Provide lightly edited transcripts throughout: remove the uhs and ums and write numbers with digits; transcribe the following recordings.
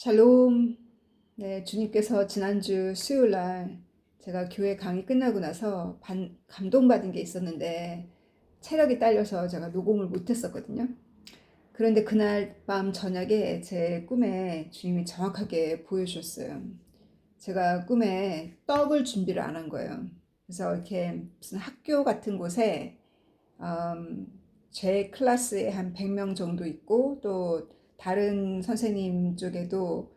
샬롬. 네, 주님께서 지난주 수요일 날 제가 교회 강의 끝나고 나서 감동받은 게 있었는데 체력이 딸려서 제가 녹음을 못했었거든요. 그런데 그날 밤 저녁에 제 꿈에 주님이 정확하게 보여주셨어요. 제가 꿈에 떡을 준비를 안 한 거예요. 그래서 이렇게 무슨 학교 같은 곳에 음, 제 클래스에 한 100명 정도 있고 또 다른 선생님 쪽에도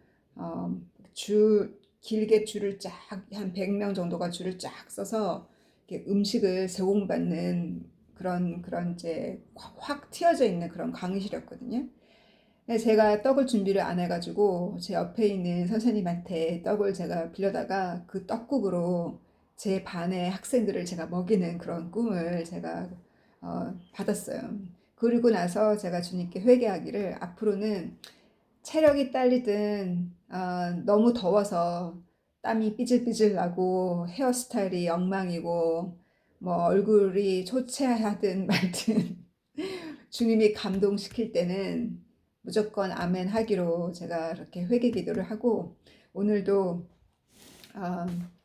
길게 줄을 쫙 한 100명 정도가 줄을 쫙 서서 이렇게 음식을 제공받는 그런 이제 확 튀어져 있는 그런 강의실이었거든요. 제가 떡을 준비를 안 해가지고 제 옆에 있는 선생님한테 떡을 제가 빌려다가 그 떡국으로 제 반의 학생들을 제가 먹이는 그런 꿈을 제가 받았어요. 그리고 나서 제가 주님께 회개하기를 앞으로는 체력이 딸리든 너무 더워서 땀이 삐질삐질 나고 헤어스타일이 엉망이고 뭐 얼굴이 초췌하든 말든 주님이 감동시킬 때는 무조건 아멘 하기로 제가 이렇게 회개 기도를 하고 오늘도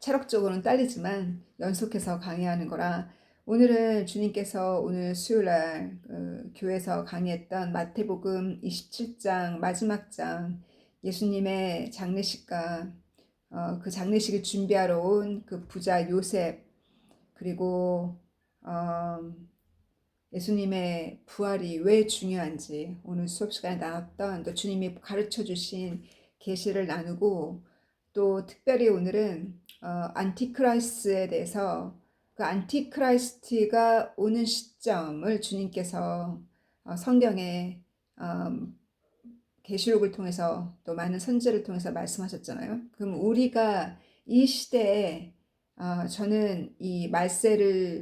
체력적으로는 딸리지만 연속해서 강의하는 거라 오늘은 주님께서 오늘 수요일날 교회에서 강의했던 마태복음 27장 마지막 장 예수님의 장례식과 그 장례식을 준비하러 온 그 부자 요셉 그리고 예수님의 부활이 왜 중요한지 오늘 수업 시간에 나눴던 또 주님이 가르쳐 주신 계시를 나누고 또 특별히 오늘은 안티크라이스트에 대해서 그 안티크라이스트가 오는 시점을 주님께서 성경에 계시록을 통해서 또 많은 선지를 통해서 말씀하셨잖아요. 그럼 우리가 이 시대에 저는 이 말세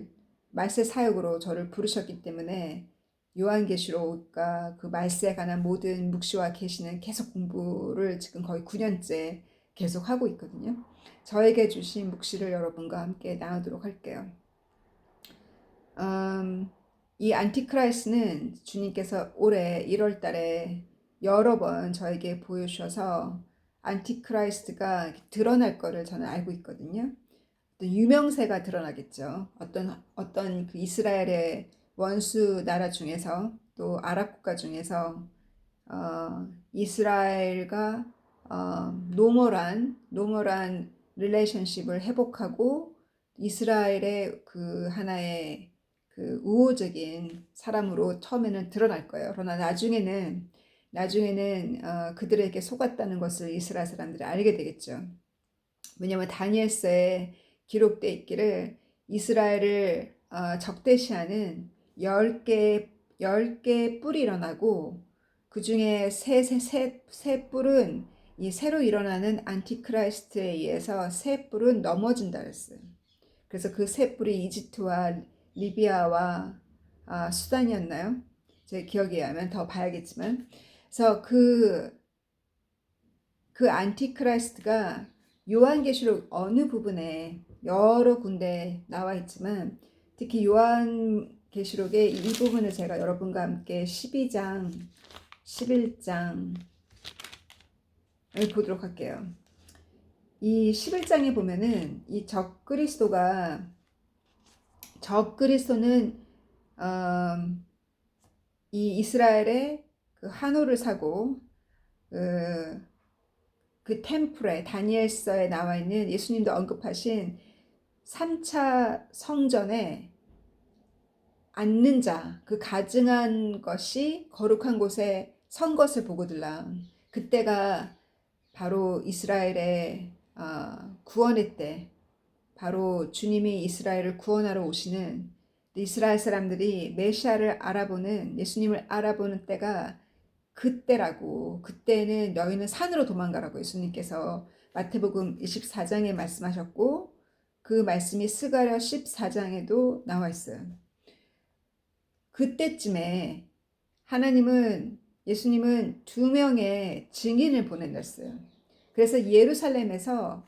사역으로 저를 부르셨기 때문에 요한계시록과 그 말세에 관한 모든 묵시와 계시는 계속 공부를 지금 거의 9년째 계속 하고 있거든요. 저에게 주신 묵시를 여러분과 함께 나누도록 할게요. 이 안티크라이스는 주님께서 올해 1월 달에 여러 번 저에게 보여주셔서 안티크라이스트가 드러날 거를 저는 알고 있거든요. 어떤 유명세가 드러나겠죠. 어떤 그 이스라엘의 원수 나라 중에서 또 아랍 국가 중에서 이스라엘과 노멀한 릴레이션십을 회복하고 이스라엘의 그 하나의 그 우호적인 사람으로 처음에는 드러날 거예요. 그러나 나중에는 그들에게 속았다는 것을 이스라엘 사람들이 알게 되겠죠. 왜냐하면 다니엘서에 기록되어 있기를 이스라엘을 적대시하는 10개 뿔이 일어나고 그 중에 세 뿔은 이 새로 일어나는 안티크라이스트에 의해서 세 뿔은 넘어진다 그랬어요. 그래서 그 세 뿔이 이집트와 리비아와 수단이었나요? 제 기억에 의하면 더 봐야겠지만 그래서 그 안티크라이스트가 요한계시록 어느 부분에 여러 군데 나와 있지만 특히 요한계시록의 이 부분을 제가 여러분과 함께 12장, 11장을 보도록 할게요. 이 11장에 보면은 이 적그리스도는 이 이스라엘의 그 한호를 사고 그 템플에 다니엘서에 나와 있는 예수님도 언급하신 3차 성전에 앉는 자, 그 가증한 것이 거룩한 곳에 선 것을 보거들라. 그때가 바로 이스라엘의 구원의 때, 바로 주님이 이스라엘을 구원하러 오시는 이스라엘 사람들이 메시아를 알아보는 예수님을 알아보는 때가 그때라고. 그때는 너희는 산으로 도망가라고 예수님께서 마태복음 24장에 말씀하셨고 그 말씀이 스가랴 14장에도 나와 있어요. 그때쯤에 예수님은 2명의 증인을 보내셨어요. 그래서 예루살렘에서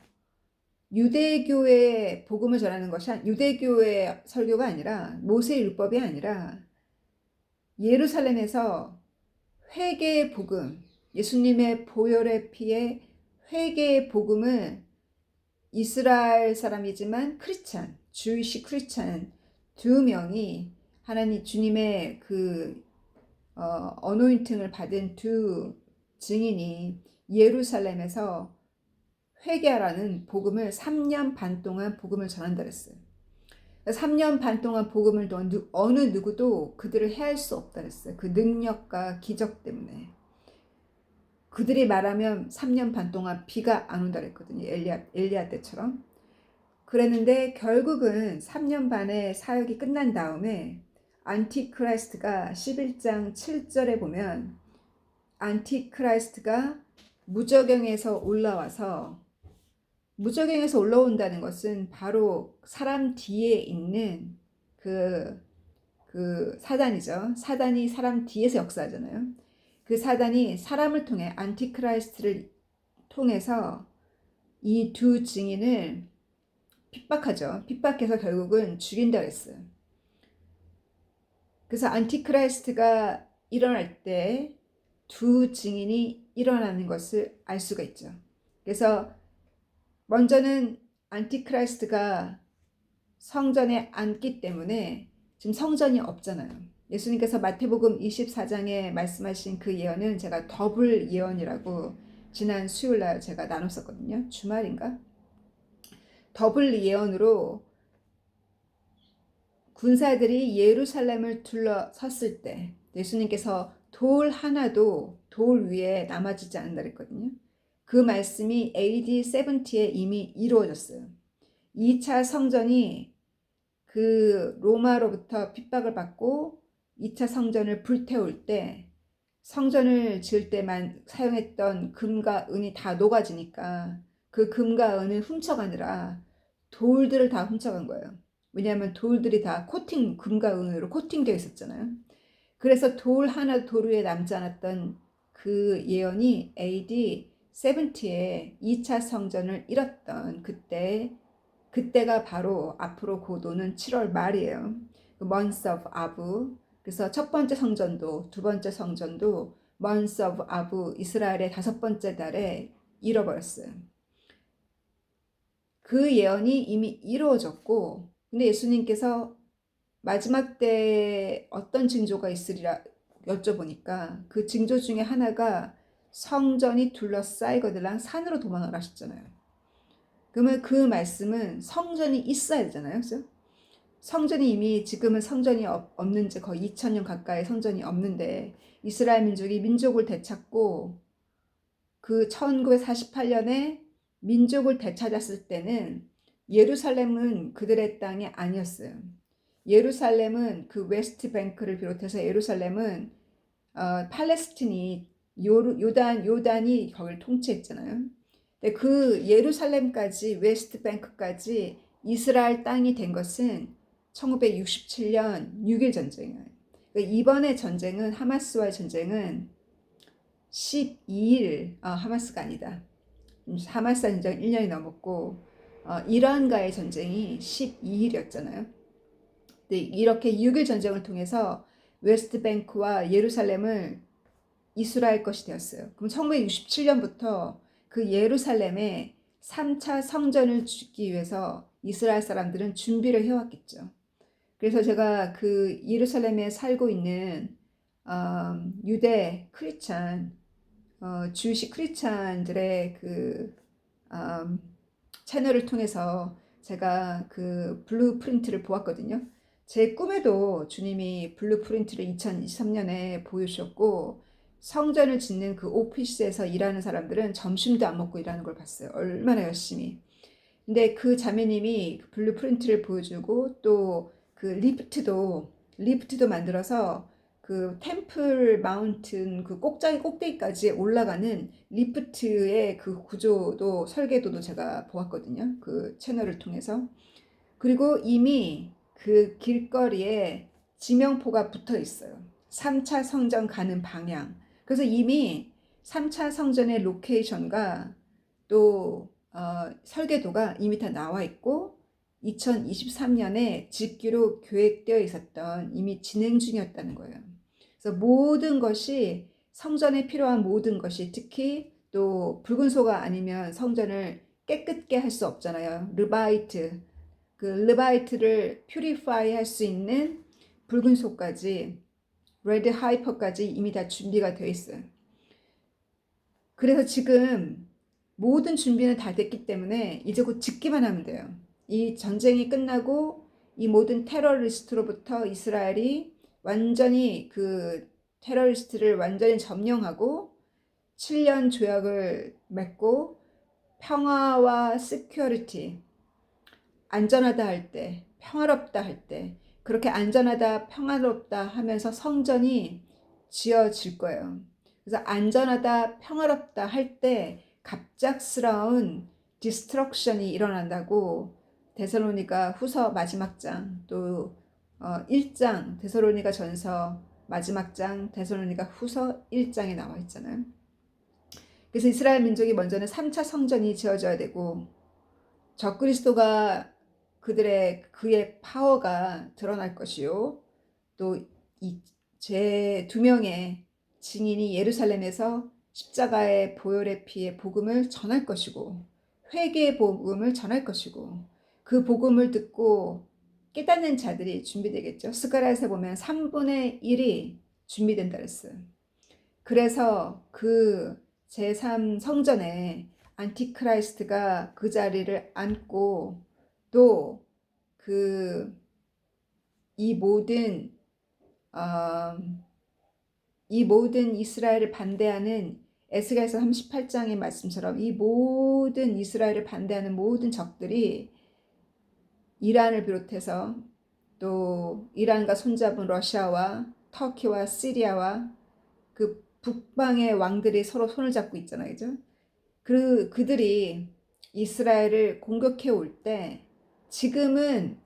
유대교의 복음을 전하는 것이 유대교의 설교가 아니라 모세의 율법이 아니라 예루살렘에서 회개의 복음, 예수님의 보혈의 피에 회개의 복음을 이스라엘 사람이지만 크리스찬, 주이시 크리스찬 두 명이 하나님 주님의 그 어노인팅을 받은 두 증인이 예루살렘에서 회개하라는 복음을 3년 반 동안 복음을 전한다 그랬어요. 3년 반 동안 복음을 던 어느 누구도 그들을 해할 수 없다 그랬어요. 그 능력과 기적 때문에. 그들이 말하면 3년 반 동안 비가 안 온다 그랬거든요. 엘리야 때처럼. 그랬는데 결국은 3년 반의 사역이 끝난 다음에 안티크라이스트가 11장 7절에 보면 안티크라이스트가 무저갱에서 올라온다는 것은 바로 사람 뒤에 있는 그 사단이죠. 사단이 사람 뒤에서 역사하잖아요. 그 사단이 사람을 통해 안티크라이스트를 통해서 이 두 증인을 핍박하죠. 핍박해서 결국은 죽인다 했어요. 그래서 안티크라이스트가 일어날 때 두 증인이 일어나는 것을 알 수가 있죠. 그래서 먼저는 안티크라이스트가 성전에 앉기 때문에 지금 성전이 없잖아요. 예수님께서 마태복음 24장에 말씀하신 그 예언은 제가 더블 예언이라고 지난 수요일날 제가 나눴었거든요. 주말인가? 더블 예언으로 군사들이 예루살렘을 둘러섰을 때 예수님께서 돌 하나도 돌 위에 남아지지 않는다 그랬거든요. 그 말씀이 AD 70에 이미 이루어졌어요. 2차 성전이 그 로마로부터 핍박을 받고 2차 성전을 불태울 때 성전을 지을 때만 사용했던 금과 은이 다 녹아지니까 그 금과 은을 훔쳐가느라 돌들을 다 훔쳐간 거예요. 왜냐하면 돌들이 다 금과 은으로 코팅되어 있었잖아요. 그래서 돌 하나 돌 위에 남지 않았던 그 예언이 AD 70에 2차 성전을 잃었던 그때가 바로 앞으로 곧 오는 7월 말이에요. 그 month of Av. 그래서 첫 번째 성전도 두 번째 성전도 month of Av 이스라엘의 5번째 달에 잃어버렸어요. 그 예언이 이미 이루어졌고, 근데 예수님께서 마지막 때 어떤 징조가 있으리라 여쭤보니까 그 징조 중에 하나가 성전이 둘러싸이거들랑 산으로 도망을 하셨잖아요. 그러면 그 말씀은 성전이 있어야 되잖아요. 그죠? 성전이 이미 지금은 성전이 없는 지 거의 2000년 가까이 성전이 없는데 이스라엘 민족이 민족을 되찾고 그 1948년에 민족을 되찾았을 때는 예루살렘은 그들의 땅이 아니었어요. 예루살렘은 그 웨스트 뱅크를 비롯해서 예루살렘은 팔레스틴이 요단이 거기를 통치했잖아요. 근데 그 예루살렘까지 웨스트 뱅크까지 이스라엘 땅이 된 것은 1967년 6.1 전쟁이에요. 그러니까 이번의 전쟁은 하마스와의 전쟁은 12일 하마스가 아니다. 하마스 전쟁 1년이 넘었고 이란과의 전쟁이 12일이었잖아요. 이렇게 6.1 전쟁을 통해서 웨스트뱅크와 예루살렘을 이스라엘 것이 되었어요. 그럼 1967년부터 그 예루살렘에 3차 성전을 짓기 위해서 이스라엘 사람들은 준비를 해왔겠죠. 그래서 제가 그 예루살렘에 살고 있는 유대 크리스찬, 주시 크리스찬들의 그 채널을 통해서 제가 그 블루프린트를 보았거든요. 제 꿈에도 주님이 블루프린트를 2023년에 보여주셨고 성전을 짓는 그 오피스에서 일하는 사람들은 점심도 안 먹고 일하는 걸 봤어요. 얼마나 열심히. 근데 그 자매님이 블루프린트를 보여주고 또 그 리프트도 만들어서 그 템플 마운튼 그 꼭대기까지 올라가는 리프트의 그 구조도 설계도도 제가 보았거든요. 그 채널을 통해서. 그리고 이미 그 길거리에 지명포가 붙어 있어요. 3차 성전 가는 방향. 그래서 이미 3차 성전의 로케이션과 또 설계도가 이미 다 나와 있고 2023년에 짓기로 계획되어 있었던 이미 진행 중이었다는 거예요. 그래서 모든 것이 성전에 필요한 모든 것이, 특히 또 붉은 소가 아니면 성전을 깨끗게 할 수 없잖아요. 르바이트, 그 르바이트를 퓨리파이 할 수 있는 붉은 소까지, 레드 하이퍼까지 이미 다 준비가 되어 있어요. 그래서 지금 모든 준비는 다 됐기 때문에 이제 곧 짓기만 하면 돼요. 이 전쟁이 끝나고 이 모든 테러리스트로부터 이스라엘이 완전히 그 테러리스트를 완전히 점령하고 7년 조약을 맺고 평화와 시큐리티, 안전하다 할 때, 평화롭다 할 때, 그렇게 안전하다, 평화롭다 하면서 성전이 지어질 거예요. 그래서 안전하다, 평화롭다 할 때 갑작스러운 디스트럭션이 일어난다고 데살로니가 후서 마지막 장, 또 1장, 데살로니가 전서 마지막 장, 데살로니가 후서 1장에 나와 있잖아요. 그래서 이스라엘 민족이 먼저는 3차 성전이 지어져야 되고, 적그리스도가 그의 파워가 드러날 것이요. 또 이 제 2명의 증인이 예루살렘에서 십자가의 보혈의 피의 복음을 전할 것이고, 회개의 복음을 전할 것이고, 그 복음을 듣고 깨닫는 자들이 준비되겠죠. 스가랴에서 보면 3분의 1이 준비된다 그랬어요. 그래서 그 제3 성전에 안티크라이스트가 그 자리를 앉고, 또 이 모든 이 모든 이스라엘을 반대하는 에스겔서 38장의 말씀처럼 이 모든 이스라엘을 반대하는 모든 적들이 이란을 비롯해서 또 이란과 손잡은 러시아와 터키와 시리아와 그 북방의 왕들이 서로 손을 잡고 있잖아요. 그죠? 그들이 이스라엘을 공격해 올 때, 지금은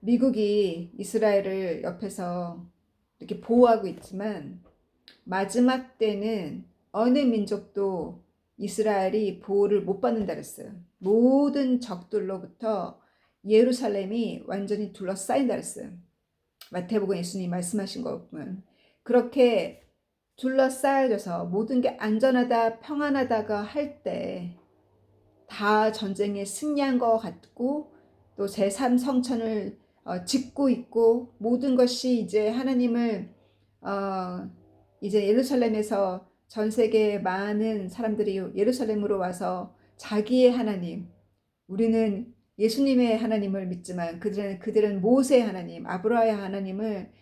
미국이 이스라엘을 옆에서 이렇게 보호하고 있지만 마지막 때는 어느 민족도 이스라엘이 보호를 못 받는다 그랬어요. 모든 적들로부터 예루살렘이 완전히 둘러싸인다 그랬어요. 마태복음 예수님이 말씀하신 거 보면 그렇게 둘러싸여져서 모든 게 안전하다, 평안하다가 할 때 다 전쟁에 승리한 것 같고, 또 제3 성전을 짓고 있고, 모든 것이 이제 하나님을 이제 예루살렘에서 전 세계 많은 사람들이 예루살렘으로 와서 자기의 하나님, 우리는 예수님의 하나님을 믿지만 그들은 모세의 하나님, 아브라함의 하나님을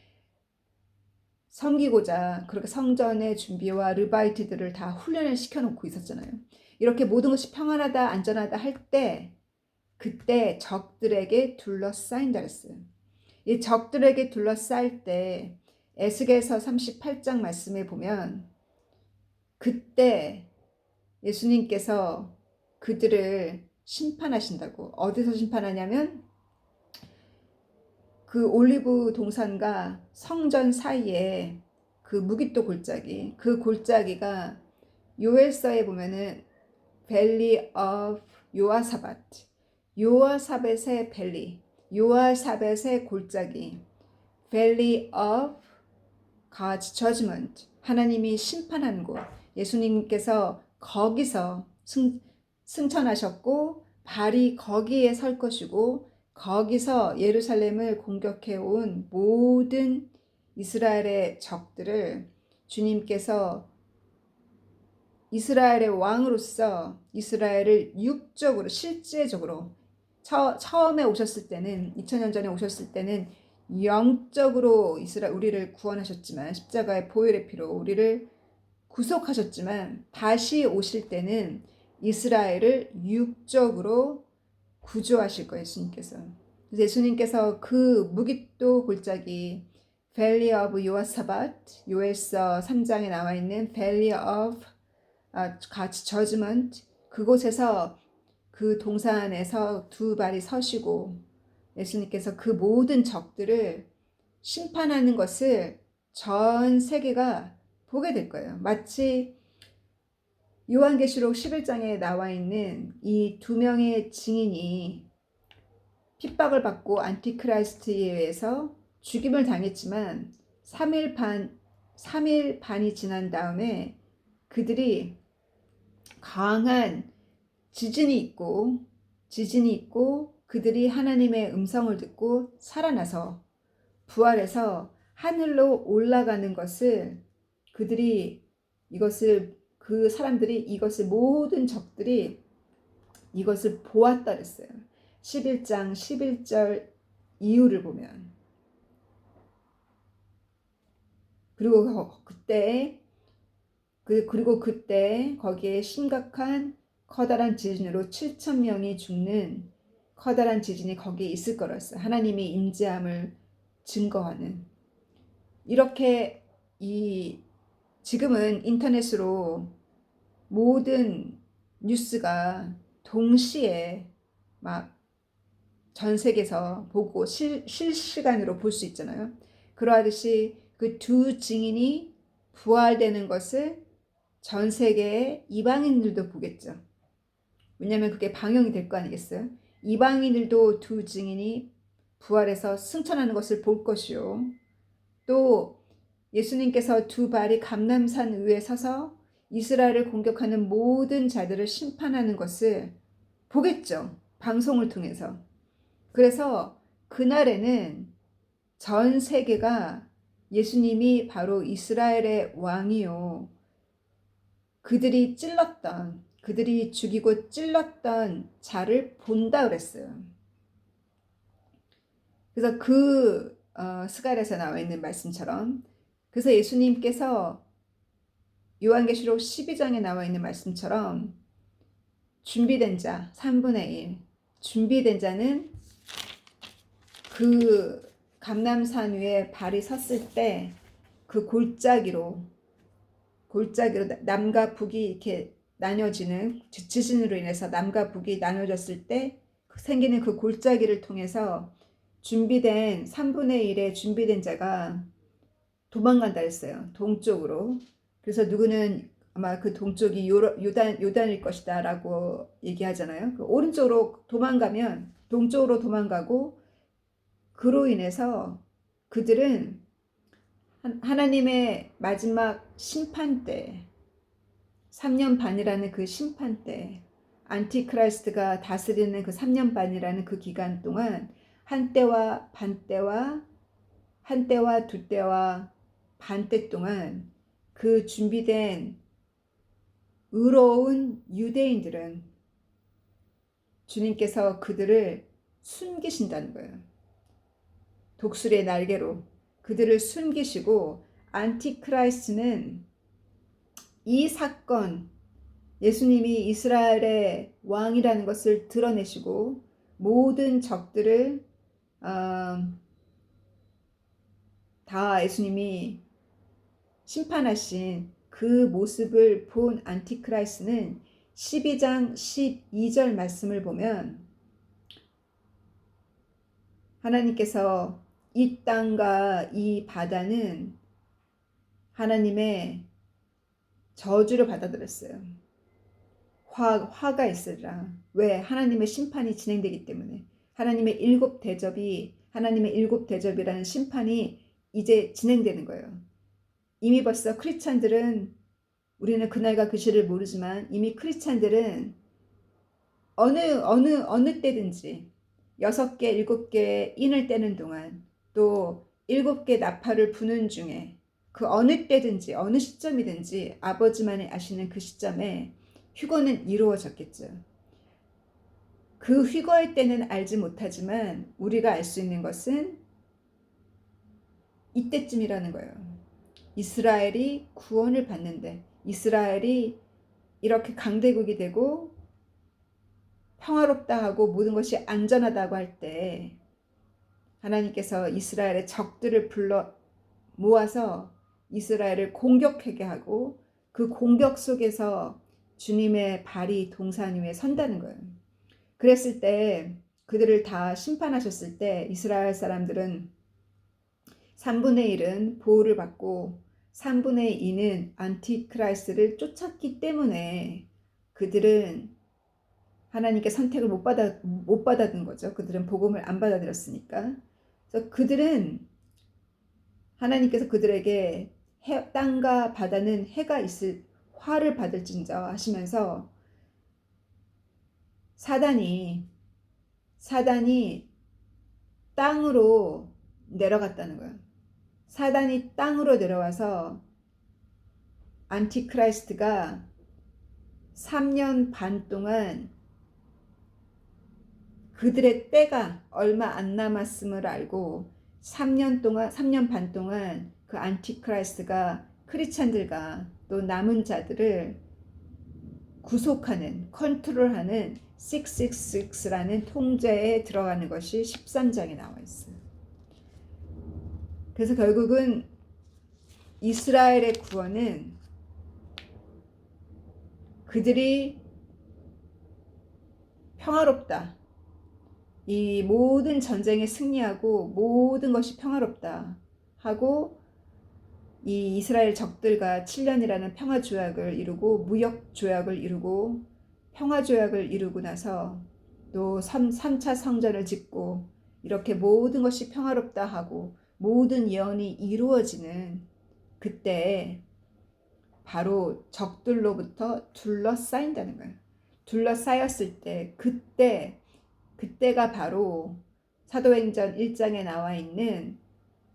섬기고자 그렇게 성전의 준비와 르바이트들을 다 훈련을 시켜놓고 있었잖아요. 이렇게 모든 것이 평안하다, 안전하다 할 때, 그때 적들에게 둘러싸인다 그랬어요. 이 적들에게 둘러싸일 때 에스겔서 38장 말씀에 보면, 그때 예수님께서 그들을 심판하신다고. 어디서 심판하냐면 그 올리브 동산과 성전 사이에 그 무깃도 골짜기, 그 골짜기가 요엘서에 보면은 밸리 오브 요아사밧, 요아사벳의 밸리, 요아사벳의 골짜기, 밸리 오브 God's judgment, 하나님이 심판한 곳. 예수님께서 거기서 승천하셨고 발이 거기에 설 것이고, 거기서 예루살렘을 공격해 온 모든 이스라엘의 적들을 주님께서 이스라엘의 왕으로서 이스라엘을 육적으로, 실제적으로 처음에 오셨을 때는, 2000년 전에 오셨을 때는 영적으로 우리를 구원하셨지만, 십자가의 보혈의 피로 우리를 구속하셨지만, 다시 오실 때는 이스라엘을 육적으로 구조하실 거예요, 예수님께서. 그래서 예수님께서 그 무깃도 골짜기, Valley of Yosabat, 요엘서 3장에 나와 있는 Valley of God's Judgment, 그곳에서 그 동산에서 두 발이 서시고 예수님께서 그 모든 적들을 심판하는 것을 전 세계가 보게 될 거예요. 마치 요한계시록 11장에 나와 있는 이 2명의 증인이 핍박을 받고 안티크라이스트에 의해서 죽임을 당했지만 3일 반 3일 반이 지난 다음에 그들이 강한 지진이 있고 그들이 하나님의 음성을 듣고 살아나서 부활해서 하늘로 올라가는 것을 그 사람들이 이것을 모든 적들이 이것을 보았다 그랬어요. 11장 11절 이유를 보면. 그리고 그때 거기에 심각한 커다란 지진으로 7,000명이 죽는 커다란 지진이 거기에 있을 거였어요. 하나님이 임재함을 증거하는. 이렇게 지금은 인터넷으로 모든 뉴스가 동시에 막 전 세계에서 보고 실시간으로 볼 수 있잖아요. 그러하듯이 그 두 증인이 부활되는 것을 전 세계의 이방인들도 보겠죠. 왜냐하면 그게 방영이 될 거 아니겠어요? 이방인들도 두 증인이 부활해서 승천하는 것을 볼 것이요. 또 예수님께서 두 발이 감람산 위에 서서 이스라엘을 공격하는 모든 자들을 심판하는 것을 보겠죠. 방송을 통해서. 그래서 그날에는 전 세계가 예수님이 바로 이스라엘의 왕이요. 그들이 죽이고 찔렀던 자를 본다 그랬어요. 그래서 스가랴에서 나와 있는 말씀처럼, 그래서 예수님께서 요한계시록 12장에 나와 있는 말씀처럼 준비된 자 3분의 1, 준비된 자는 그 감람산 위에 발이 섰을 때 그 골짜기로 남과 북이 이렇게 나뉘어지는 지진으로 인해서 남과 북이 나눠졌을 때 생기는 그 골짜기를 통해서 3분의 1의 준비된 자가 도망간다 했어요. 동쪽으로. 그래서 누구는 아마 그 동쪽이 요단일 것이다 라고 얘기하잖아요. 그 오른쪽으로 동쪽으로 도망가고, 그로 인해서 그들은 하나님의 마지막 심판 때, 3년 반이라는 그 심판 때, 안티크라이스트가 다스리는 그 3년 반이라는 그 기간 동안 한때와 두때와 반때 동안 그 준비된 의로운 유대인들은 주님께서 그들을 숨기신다는 거예요. 독수리의 날개로 그들을 숨기시고, 안티크라이스트는 이 사건, 예수님이 이스라엘의 왕이라는 것을 드러내시고 모든 적들을 다 예수님이 심판하신 그 모습을 본 안티크라이스트는 12장 12절 말씀을 보면 하나님께서 이 땅과 이 바다는 하나님의 저주를 받아들였어요. 화가 있으리라. 왜? 하나님의 심판이 진행되기 때문에. 하나님의 일곱 대접이라는 심판이 이제 진행되는 거예요. 이미 벌써 우리는 그날과 그 시를 모르지만 이미 크리스찬들은 어느 때든지 6개, 7개 인을 떼는 동안, 또 7개 나팔을 부는 중에, 그 어느 때든지 어느 시점이든지 아버지만이 아시는 그 시점에 휴거는 이루어졌겠죠. 그 휴거의 때는 알지 못하지만 우리가 알 수 있는 것은 이때쯤이라는 거예요. 이스라엘이 구원을 받는데, 이스라엘이 이렇게 강대국이 되고 평화롭다 하고 모든 것이 안전하다고 할 때 하나님께서 이스라엘의 적들을 불러 모아서 이스라엘을 공격하게 하고, 그 공격 속에서 주님의 발이 동산 위에 선다는 거예요. 그랬을 때, 그들을 다 심판하셨을 때 이스라엘 사람들은 3분의 1은 보호를 받고 3분의 2는 안티크라이스트를 쫓았기 때문에 그들은 하나님께 선택을 못 받은 거죠. 그들은 복음을 안 받아들였으니까. 그래서 하나님께서 그들에게 땅과 바다는 해가 있을 화를 받을진저 하시면서 사단이 땅으로 내려갔다는 거예요. 사단이 땅으로 내려와서 안티크라이스트가 3년 반 동안 그들의 때가 얼마 안 남았음을 알고 3년 반 동안 그 안티크라이스트가 크리스찬들과 또 남은 자들을 구속하는, 컨트롤하는 666라는 통제에 들어가는 것이 13장에 나와 있어요. 그래서 결국은 이스라엘의 구원은 그들이 평화롭다. 이 모든 전쟁에 승리하고 모든 것이 평화롭다 하고 이 이스라엘 적들과 7년이라는 평화조약을 이루고 무역조약을 이루고 평화조약을 이루고 나서 또 3차 성전을 짓고 이렇게 모든 것이 평화롭다 하고 모든 예언이 이루어지는 그때 바로 적들로부터 둘러싸인다는 거예요. 둘러싸였을 때 그때가 바로 사도행전 1장에 나와 있는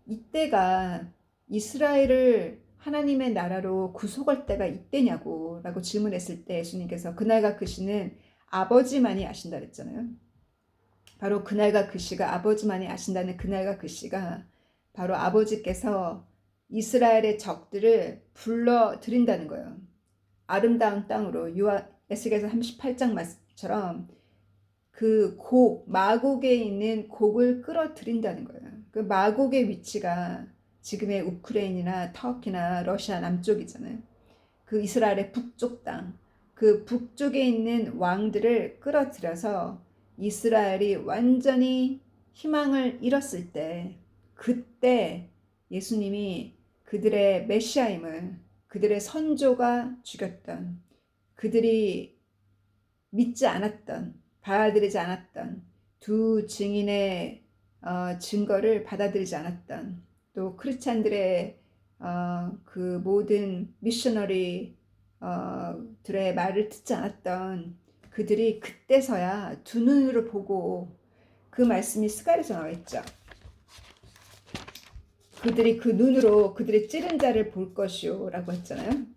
이때가 이스라엘을 하나님의 나라로 구속할 때가 이때냐고 라고 질문했을 때 예수님께서 그날과 그 시는 아버지만이 아신다 그랬잖아요. 바로 그날과 그 시가 아버지만이 아신다는 그날과 그 시가 바로 아버지께서 이스라엘의 적들을 불러들인다는 거예요. 아름다운 땅으로 에스겔서 38장 말씀처럼 그 마곡에 있는 곡을 끌어들인다는 거예요. 그 마곡의 위치가 지금의 우크라이나나 터키나 러시아 남쪽이잖아요. 그 이스라엘의 북쪽 땅, 그 북쪽에 있는 왕들을 끌어들여서 이스라엘이 완전히 희망을 잃었을 때 그때 예수님이 그들의 메시아임을 그들의 선조가 죽였던 그들이 믿지 않았던 받아들이지 않았던 두 증인의 증거를 받아들이지 않았던 또 크리스찬들의 그 모든 미셔너리 들의 말을 듣지 않았던 그들이 그때서야 두 눈으로 보고 그 말씀이 스가랴에서 나와 있죠. 그들이 그 눈으로 그들의 찌른 자를 볼 것이요 라고 했잖아요.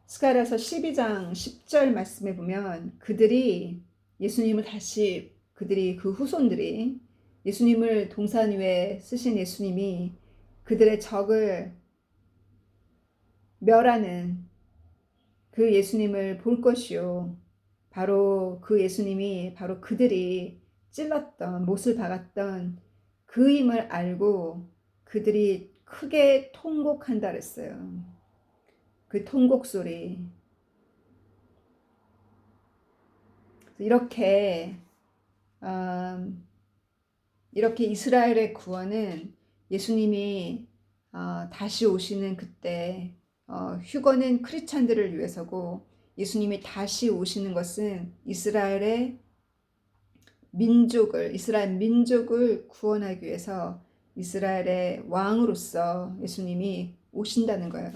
스가랴서 12장 10절 말씀에 보면 그들이 그 후손들이 예수님을 동산 위에 쓰신 예수님이 그들의 적을 멸하는 그 예수님을 볼 것이요. 바로 그 예수님이 바로 그들이 찔렀던 못을 박았던 그 힘을 알고 그들이 크게 통곡한다 그랬어요. 그 통곡 소리. 이렇게 이스라엘의 구원은 예수님이 다시 오시는 그때 휴거는 크리스찬들을 위해서고 예수님이 다시 오시는 것은 이스라엘 민족을 구원하기 위해서 이스라엘의 왕으로서 예수님이 오신다는 거예요.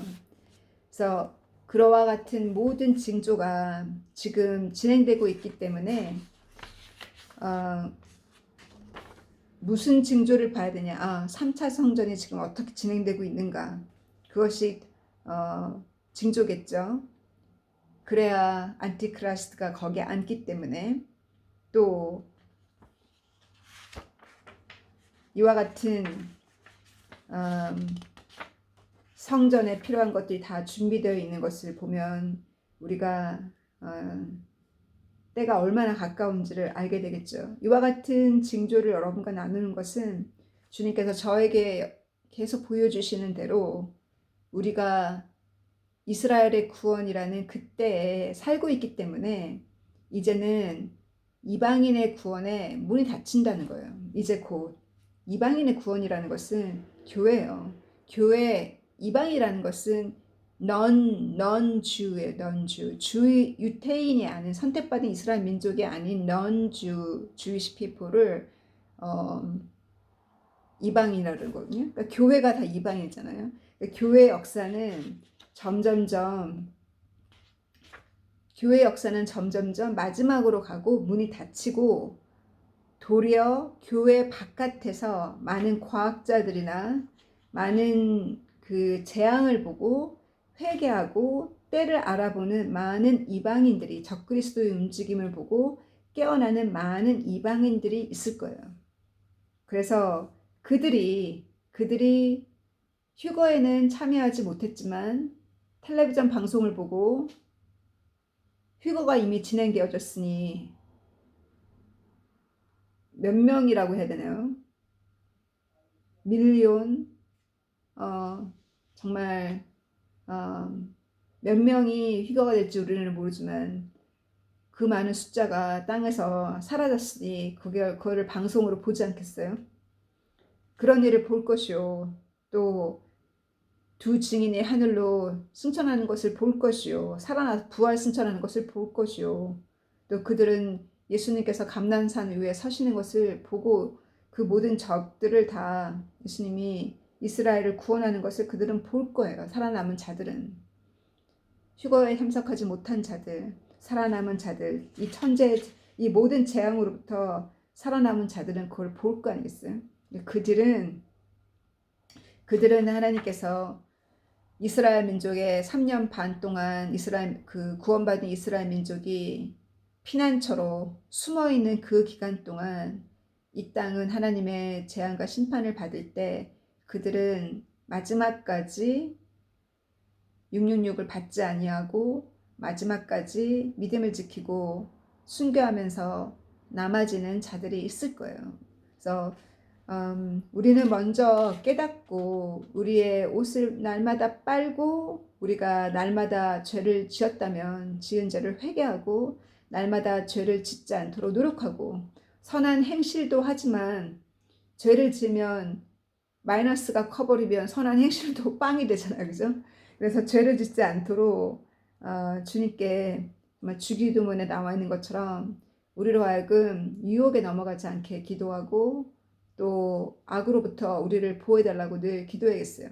그래서 그와 같은 모든 징조가 지금 진행되고 있기 때문에 무슨 징조를 봐야 되냐? 3차 성전이 지금 어떻게 진행되고 있는가? 그것이 징조겠죠. 그래야 안티크라이스트가 거기에 앉기 때문에 또 이와 같은 성전에 필요한 것들이 다 준비되어 있는 것을 보면 우리가 때가 얼마나 가까운지를 알게 되겠죠. 이와 같은 징조를 여러분과 나누는 것은 주님께서 저에게 계속 보여주시는 대로 우리가 이스라엘의 구원이라는 그때에 살고 있기 때문에 이제는 이방인의 구원에 문이 닫힌다는 거예요. 이제 곧 이방인의 구원이라는 것은 교회예요. 이방이라는 것은 넌 주예요. 넌 주. 유태인이 아닌 선택받은 이스라엘 민족이 아닌 주이시 피플을 이방인이라고 그러거든요. 그러니까 교회가 다 이방이잖아요. 그러니까 교회 역사는 점점점 마지막으로 가고 문이 닫히고 도리어 교회 바깥에서 많은 과학자들이나 많은 그 재앙을 보고 회개하고 때를 알아보는 많은 이방인들이 적그리스도의 움직임을 보고 깨어나는 많은 이방인들이 있을 거예요. 그래서 그들이 휴거에는 참여하지 못했지만 텔레비전 방송을 보고 휴거가 이미 진행되어졌으니 몇 명이라고 해야 되나요? 밀리온 정말 몇 명이 휴거가 될지 우리는 모르지만 그 많은 숫자가 땅에서 사라졌으니 그거를 방송으로 보지 않겠어요? 그런 일을 볼 것이요. 또 두 증인이 하늘로 승천하는 것을 볼 것이요. 살아나서 부활 승천하는 것을 볼 것이요. 또 그들은 예수님께서 감난산 위에 서시는 것을 보고 그 모든 적들을 다 예수님이 이스라엘을 구원하는 것을 그들은 볼 거예요. 살아남은 자들은. 휴거에 참석하지 못한 자들, 살아남은 자들, 이 모든 재앙으로부터 살아남은 자들은 그걸 볼 거 아니겠어요? 그들은 하나님께서 이스라엘 민족의 3년 반 동안 구원받은 이스라엘 민족이 피난처로 숨어 있는 그 기간 동안 이 땅은 하나님의 재앙과 심판을 받을 때 그들은 마지막까지 666을 받지 아니하고 마지막까지 믿음을 지키고 순교하면서 남아지는 자들이 있을 거예요. 그래서 우리는 먼저 깨닫고 우리의 옷을 날마다 빨고 우리가 날마다 죄를 지었다면 지은 죄를 회개하고 날마다 죄를 짓지 않도록 노력하고 선한 행실도 하지만 죄를 지으면 마이너스가 커버리면 선한 행실도 빵이 되잖아요. 그죠? 그래서 죄를 짓지 않도록 주님께 주기도문에 나와 있는 것처럼 우리로 하여금 유혹에 넘어가지 않게 기도하고 또 악으로부터 우리를 보호해달라고 늘 기도해야겠어요.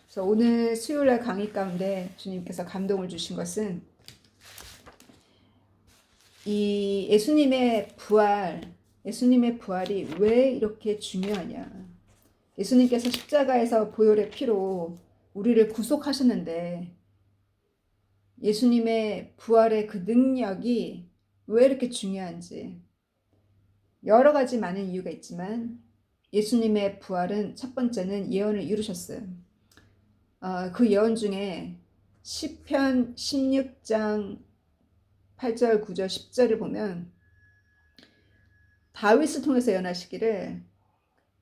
그래서 오늘 수요일날 강의 가운데 주님께서 감동을 주신 것은 이 예수님의 부활이 왜 이렇게 중요하냐. 예수님께서 십자가에서 보혈의 피로 우리를 구속하셨는데 예수님의 부활의 그 능력이 왜 이렇게 중요한지 여러 가지 많은 이유가 있지만 예수님의 부활은 첫 번째는 예언을 이루셨어요. 그 예언 중에 시편 16장 8절, 9절, 10절을 보면 다윗을 통해서 예언하시기를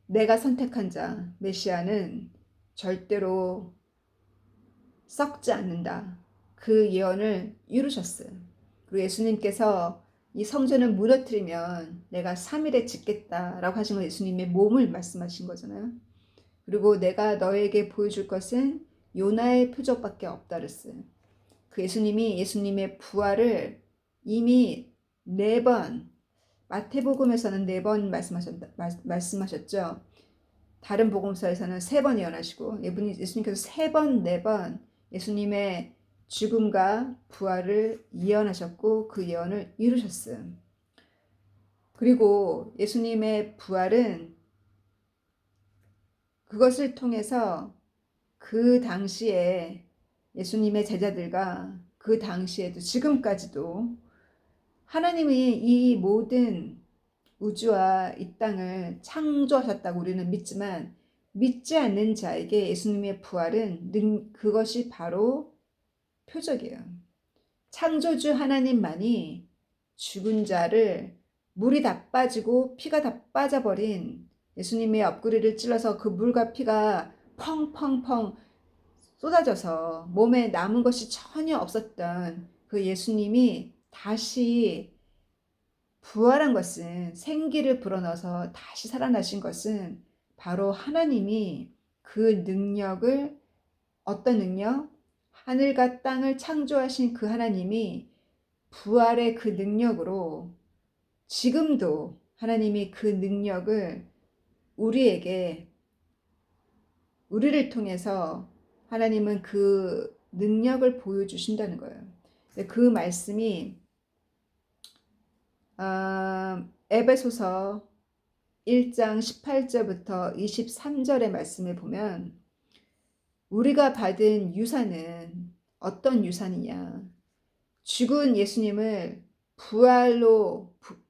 내가 선택한 자 메시아는 절대로 썩지 않는다. 그 예언을 이루셨어요. 그리고 예수님께서 이 성전을 무너뜨리면 내가 3일에 짓겠다라고 하신 건 예수님의 몸을 말씀하신 거잖아요. 그리고 내가 너에게 보여줄 것은 요나의 표적밖에 없다 그랬어요. 그 예수님의 부활을 이미 4번, 마태복음에서는 4번 말씀하셨죠. 다른 복음서에서는 3번 예언하시고 예수님께서 3번, 4번 예수님의 죽음과 부활을 예언하셨고 그 예언을 이루셨어요. 그리고 예수님의 부활은 그것을 통해서 그 당시에 예수님의 제자들과 그 당시에도 지금까지도 하나님이 이 모든 우주와 이 땅을 창조하셨다고 우리는 믿지만 믿지 않는 자에게 예수님의 부활은 그것이 바로 표적이에요. 창조주 하나님만이 죽은 자를 물이 다 빠지고 피가 다 빠져버린 예수님의 옆구리를 찔러서 그 물과 피가 펑펑펑 쏟아져서 몸에 남은 것이 전혀 없었던 그 예수님이 다시 부활한 것은 생기를 불어넣어서 다시 살아나신 것은 바로 하나님이 그 능력을 어떤 능력? 하늘과 땅을 창조하신 그 하나님이 부활의 그 능력으로 지금도 하나님이 그 능력을 우리에게, 우리를 통해서 하나님은 그 능력을 보여주신다는 거예요. 그 말씀이 에베소서 1장 18절부터 23절의 말씀을 보면 우리가 받은 유산은 어떤 유산이냐? 죽은 예수님을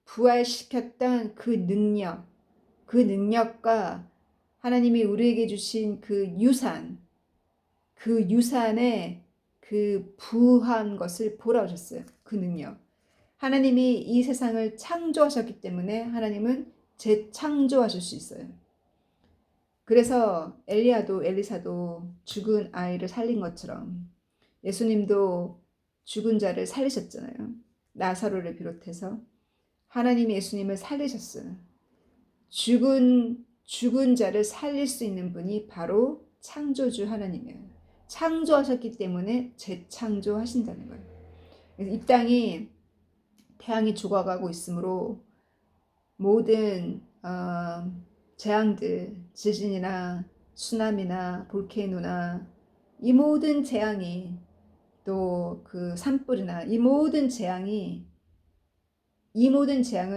부활시켰던 그 능력과 하나님이 우리에게 주신 그 유산의 그 부한 것을 보라 오셨어요. 그 능력. 하나님이 이 세상을 창조하셨기 때문에 하나님은 재창조하실 수 있어요. 그래서 엘리사도 죽은 아이를 살린 것처럼 예수님도 죽은 자를 살리셨잖아요. 나사로를 비롯해서 하나님이 예수님을 살리셨어요. 죽은 자를 살릴 수 있는 분이 바로 창조주 하나님이에요. 창조하셨기 때문에 재창조하신다는 거예요. 그래서 이 땅이 태양이 죽어가고 있으므로 모든 재앙들, 지진이나 쓰나미나 볼케이노나 이 모든 재앙이, 또 그 산불이나 이 모든 재앙은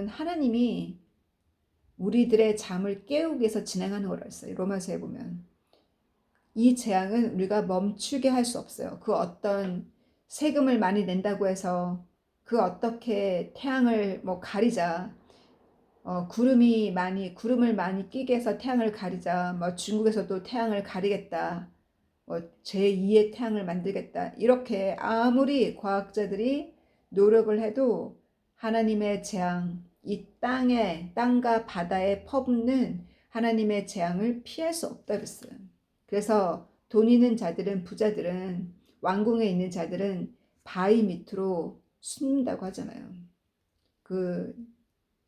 하나님이 우리들의 잠을 깨우기 위해서 진행하는 거라 했어요. 로마서에 보면 이 재앙은 우리가 멈추게 할 수 없어요. 그 어떤 세금을 많이 낸다고 해서 그 어떻게 태양을 가리자, 구름을 많이 끼게 해서 태양을 가리자, 중국에서도 태양을 가리겠다, 제2의 태양을 만들겠다, 이렇게 아무리 과학자들이 노력을 해도 하나님의 재앙, 이 땅과 바다에 퍼붓는 하나님의 재앙을 피할 수 없다 그랬어요. 그래서 돈 있는 자들은, 부자들은, 왕궁에 있는 자들은 바위 밑으로 숨는다고 하잖아요. 그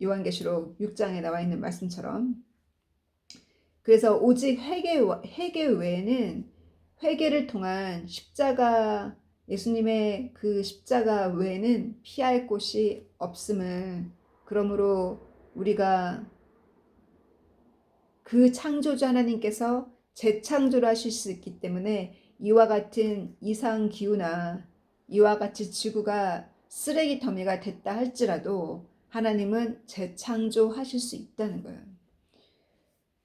요한계시록 6장에 나와 있는 말씀처럼. 그래서 오직 회개 외에는, 회개를 통한 십자가, 예수님의 그 십자가 외에는 피할 곳이 없음을, 그러므로 우리가 그 창조주 하나님께서 재창조를 하실 수 있기 때문에 이와 같은 이상기후나 이와 같이 지구가 쓰레기 더미가 됐다 할지라도 하나님은 재창조하실 수 있다는 거예요.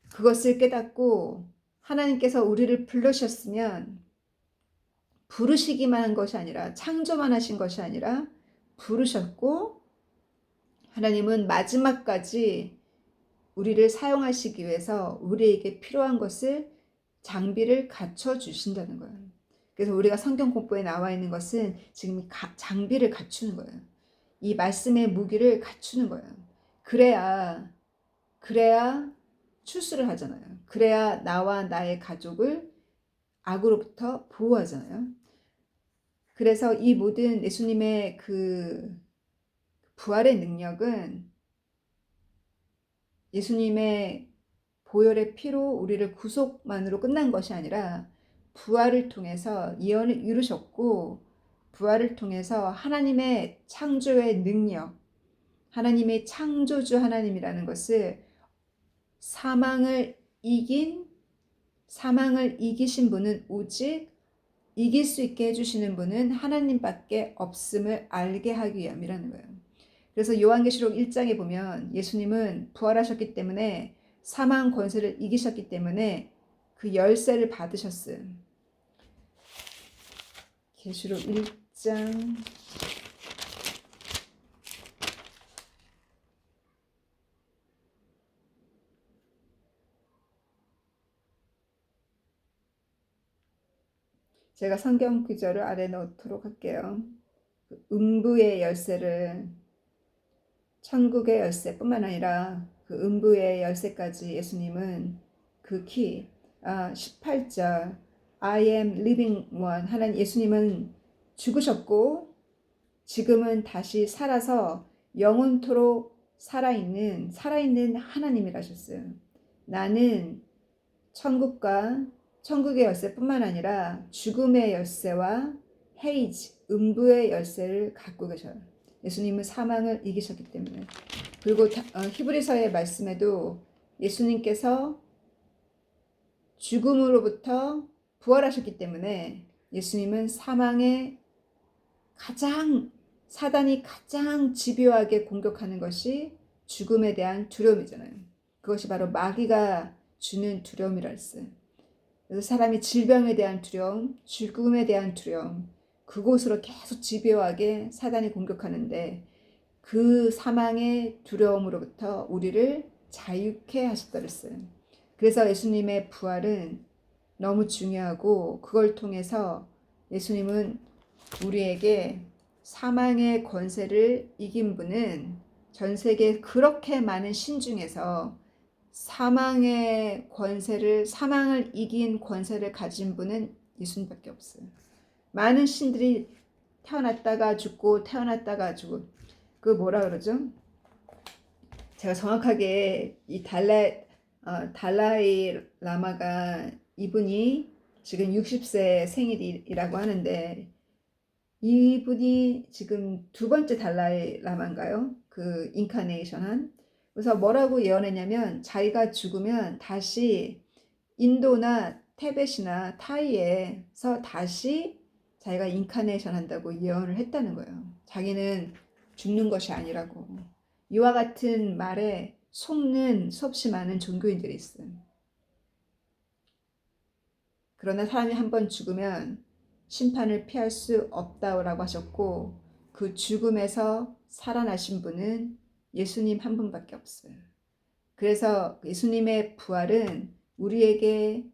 그것을 깨닫고 하나님께서 우리를 부르셨으면, 부르시기만 한 것이 아니라, 창조만 하신 것이 아니라 부르셨고, 하나님은 마지막까지 우리를 사용하시기 위해서 우리에게 필요한 것을, 장비를 갖춰 주신다는 거예요. 그래서 우리가 성경 공부에 나와 있는 것은 지금 장비를 갖추는 거예요. 이 말씀의 무기를 갖추는 거예요. 그래야 출수를 하잖아요. 그래야 나와 나의 가족을 악으로부터 보호하잖아요. 그래서 이 모든 예수님의 그 부활의 능력은 예수님의 보혈의 피로 우리를 구속만으로 끝난 것이 아니라 부활을 통해서 예언을 이루셨고, 부활을 통해서 하나님의 창조의 능력, 하나님의 창조주 하나님이라는 것을, 사망을 이기신 분은, 오직 이길 수 있게 해주시는 분은 하나님밖에 없음을 알게 하기 위함이라는 거예요. 그래서 요한계시록 1장에 보면 예수님은 부활하셨기 때문에, 사망 권세를 이기셨기 때문에 그 열쇠를 받으셨어요. 계시록 1장 제가 성경 구절을 아래 넣도록 할게요. 음부의 열쇠를, 천국의 열쇠뿐만 아니라 그 음부의 열쇠까지 예수님은 그 키, 18절 I am living one, 하나님 예수님은 죽으셨고 지금은 다시 살아서 영원토록 살아있는 하나님이라셨어요. 나는 천국과 천국의 열쇠뿐만 아니라 죽음의 열쇠와 헤이즈, 음부의 열쇠를 갖고 계셔요. 예수님은 사망을 이기셨기 때문에. 그리고 히브리서의 말씀에도 예수님께서 죽음으로부터 부활하셨기 때문에 예수님은 사단이 가장 집요하게 공격하는 것이 죽음에 대한 두려움이잖아요. 그것이 바로 마귀가 주는 두려움이라 했어요. 그래서 사람이 질병에 대한 두려움, 죽음에 대한 두려움, 그곳으로 계속 집요하게 사단이 공격하는데 그 사망의 두려움으로부터 우리를 자유케 하셨다 그랬어요. 그래서 예수님의 부활은 너무 중요하고 그걸 통해서 예수님은 우리에게 사망의 권세를 이긴 분은 전 세계 그렇게 많은 신 중에서 사망을 이긴 권세를 가진 분은 예수님밖에 없어요. 많은 신들이 태어났다가 죽고 태어났다가 죽고 그 뭐라 그러죠? 제가 정확하게 이 달라이 라마가 이분이 지금 60세 생일이라고 하는데 이분이 지금 두 번째 달라이 라마인가요? 그 인카네이션 한. 그래서 뭐라고 예언했냐면 자기가 죽으면 다시 인도나 티벳이나 타이에서 다시 자기가 인카네이션 한다고 예언을 했다는 거예요. 자기는 죽는 것이 아니라고. 이와 같은 말에 속는 수없이 많은 종교인들이 있어요. 그러나 사람이 한번 죽으면 심판을 피할 수 없다고 하셨고 그 죽음에서 살아나신 분은 예수님 한 분밖에 없어요. 그래서 예수님의 부활은 우리에게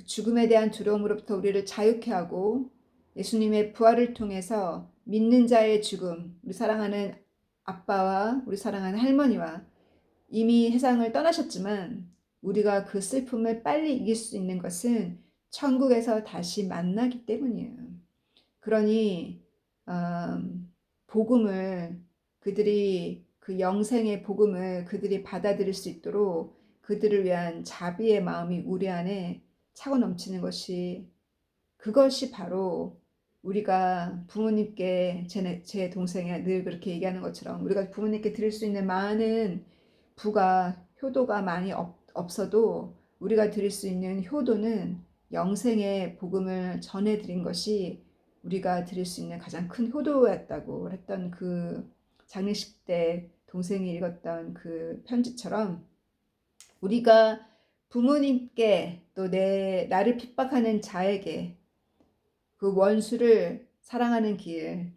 죽음에 대한 두려움으로부터 우리를 자유케 하고 예수님의 부활을 통해서 믿는 자의 죽음, 우리 사랑하는 아빠와 우리 사랑하는 할머니와 이미 세상을 떠나셨지만 우리가 그 슬픔을 빨리 이길 수 있는 것은 천국에서 다시 만나기 때문이에요. 그러니 복음을 그 영생의 복음을 그들이 받아들일 수 있도록 그들을 위한 자비의 마음이 우리 안에 차고 넘치는 그것이 바로 우리가 부모님께 제 동생이 늘 그렇게 얘기하는 것처럼 우리가 부모님께 드릴 수 있는 많은 효도가 많이 없어도 우리가 드릴 수 있는 효도는 영생의 복음을 전해드린 것이 우리가 드릴 수 있는 가장 큰 효도였다고 했던 그 장례식 때 동생이 읽었던 그 편지처럼 우리가 부모님께 또 나를 핍박하는 자에게 그 원수를 사랑하는 길은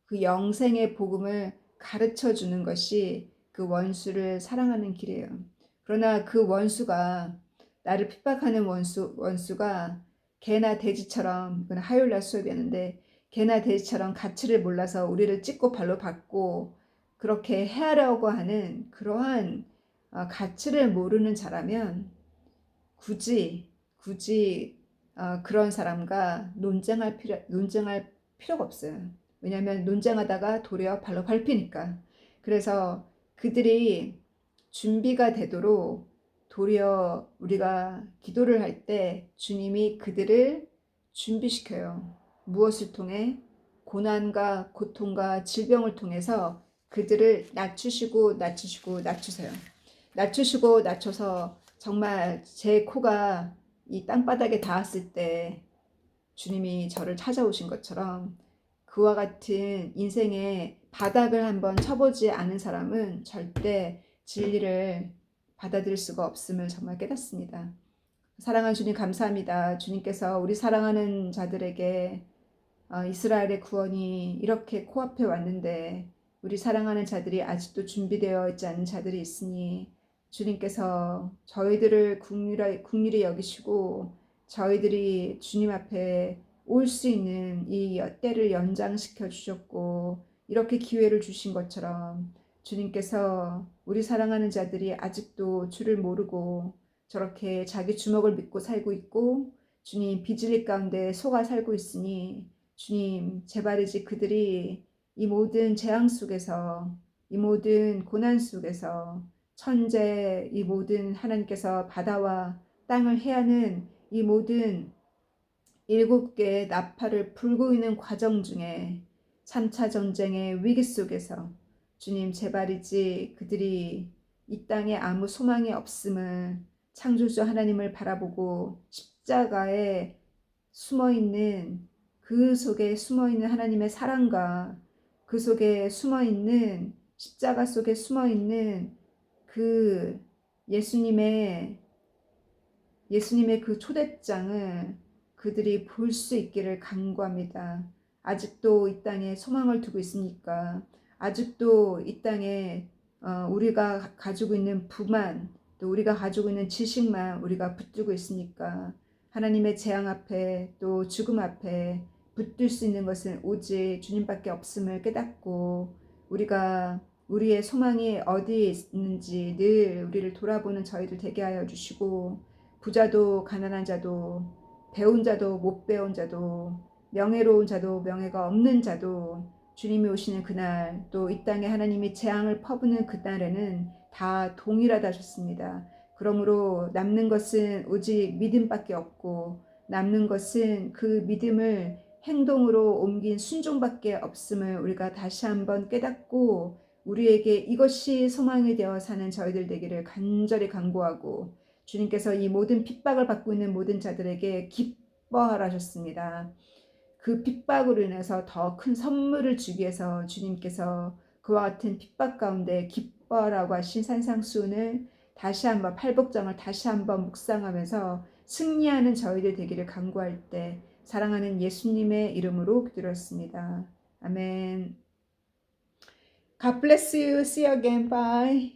그 영생의 복음을 가르쳐 주는 것이 그 원수를 사랑하는 길이에요. 그러나 그 원수가 나를 핍박하는 원수가 개나 돼지처럼, 이건 화요일날 수업이었는데 개나 돼지처럼 가치를 몰라서 우리를 찍고 발로 밟고 그렇게 해하려고 하는 그러한 가치를 모르는 자라면 굳이 그런 사람과 논쟁할 필요가 없어요. 왜냐하면 논쟁하다가 도리어 발로 밟히니까. 그래서 그들이 준비가 되도록 도리어 우리가 기도를 할 때 주님이 그들을 준비시켜요. 무엇을 통해? 고난과 고통과 질병을 통해서 그들을 낮추시고 낮추세요. 낮추시고 낮춰서 정말 제 코가 이 땅바닥에 닿았을 때 주님이 저를 찾아오신 것처럼 그와 같은 인생의 바닥을 한번 쳐보지 않은 사람은 절대 진리를 받아들일 수가 없음을 정말 깨닫습니다. 사랑하는 주님 감사합니다. 주님께서 우리 사랑하는 자들에게 이스라엘의 구원이 이렇게 코앞에 왔는데 우리 사랑하는 자들이 아직도 준비되어 있지 않은 자들이 있으니 주님께서 저희들을 긍휼히 여기시고 저희들이 주님 앞에 올 수 있는 이 때를 연장시켜 주셨고 이렇게 기회를 주신 것처럼 주님께서 우리 사랑하는 자들이 아직도 주를 모르고 저렇게 자기 주먹을 믿고 살고 있고 주님 비질리 가운데 속아 살고 있으니 주님 제발이지 그들이 이 모든 재앙 속에서 이 모든 고난 속에서 천재, 이 모든 하나님께서 바다와 땅을 해하는 이 모든 7개의 나팔을 불고 있는 과정 중에 3차 전쟁의 위기 속에서 주님 제발이지 그들이 이 땅에 아무 소망이 없음을 창조주 하나님을 바라보고 십자가에 숨어있는 그 속에 숨어있는 하나님의 사랑과 그 속에 숨어있는 십자가 속에 숨어있는 그 예수님의 그 초대장을 그들이 볼 수 있기를 간구합니다. 아직도 이 땅에 소망을 두고 있습니까? 아직도 이 땅에 우리가 가지고 있는 부만, 또 우리가 가지고 있는 지식만 우리가 붙들고 있습니까? 하나님의 재앙 앞에 또 죽음 앞에 붙들 수 있는 것은 오직 주님밖에 없음을 깨닫고 우리가 우리의 소망이 어디에 있는지 늘 우리를 돌아보는 저희들 되게 하여 주시고, 부자도 가난한 자도 배운 자도 못 배운 자도 명예로운 자도 명예가 없는 자도 주님이 오시는 그날, 또 이 땅에 하나님이 재앙을 퍼부는 그날에는 다 동일하다 하셨습니다. 그러므로 남는 것은 오직 믿음밖에 없고, 남는 것은 그 믿음을 행동으로 옮긴 순종밖에 없음을 우리가 다시 한번 깨닫고, 우리에게 이것이 소망이 되어 사는 저희들 되기를 간절히 간구하고, 주님께서 이 모든 핍박을 받고 있는 모든 자들에게 기뻐하라 하셨습니다. 그 핍박으로 인해서 더 큰 선물을 주기 위해서 주님께서 그와 같은 핍박 가운데 기뻐하라고 하신 산상수훈을 다시 한번, 팔복장을 다시 한번 묵상하면서 승리하는 저희들 되기를 간구할 때 사랑하는 예수님의 이름으로 기도했습니다. 아멘. God bless you. See you again. Bye.